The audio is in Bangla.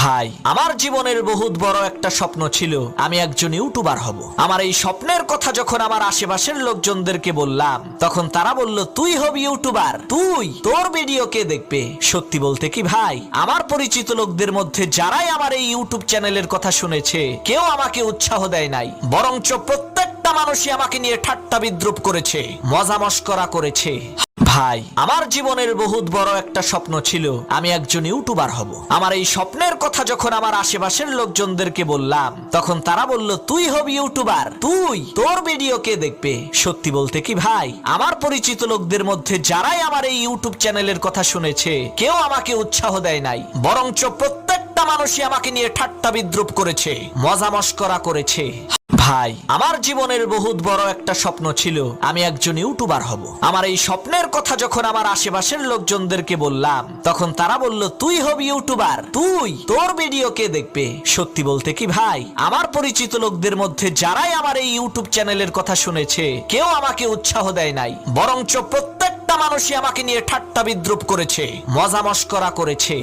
ভাই, আমার জীবনের বহুত বড় একটা স্বপ্ন ছিল আমি একজন ইউটিউবার হব। আমার এই স্বপ্নের কথা যখন আমার আশেপাশের লোকজনদেরকে বললাম, তখন তারা বলল, তুই হবি ইউটিউবার, তুই, তোর ভিডিও কে দেখবে? সত্যি বলতে কি ভাই, আমার পরিচিত লোকদের মধ্যে যারাই আমার এই ইউটিউব চ্যানেলের কথা শুনেছে, কেউ আমাকে উৎসাহ দেয় নাই, বরঞ্চ প্রত্যেকটা মানুষই আমাকে নিয়ে ঠাট্টা বিদ্রুপ করেছে, মজা মস্করা করেছে। ভাই, আমার জীবনের বহুত বড় একটা স্বপ্ন ছিল আমি একজন ইউটিউবার হব। আমার এই স্বপ্নের কথা যখন আমার আশেপাশের লোকজনদেরকে বললাম, তখন তারা বলল, তুই হবি ইউটিউবার, তুই, তোর ভিডিও কে দেখবে? সত্যি বলতে কি ভাই, আমার পরিচিত লোকদের মধ্যে যারাই আমার এই ইউটিউব চ্যানেলের কথা শুনেছে, কেউ আমাকে উৎসাহ দেয় নাই, বরঞ্চ প্রত্যেকটা মানুষই আমাকে নিয়ে ঠাট্টা বিদ্রুপ করেছে, মজা মস্করা করেছে। ভাই, আমার জীবনের বহুত বড় একটা স্বপ্ন ছিল আমি একজন ইউটিউবার হব। আমার এই স্বপ্নের কথা যখন আমার আশেপাশের লোকজনদেরকে বললাম, তখন তারা বলল, তুই হবি ইউটিউবার, তুই, তোর ভিডিও কে দেখবে? সত্যি বলতে কি ভাই, আমার পরিচিত লোকদের মধ্যে যারাই আমার এই ইউটিউব চ্যানেলের কথা শুনেছে, কেউ আমাকে উৎসাহ দেয় নাই, বরঞ্চ প্রত্যেকটা মানুষই আমাকে নিয়ে ঠাট্টা বিদ্রুপ করেছে, মজা মস্করা করেছে।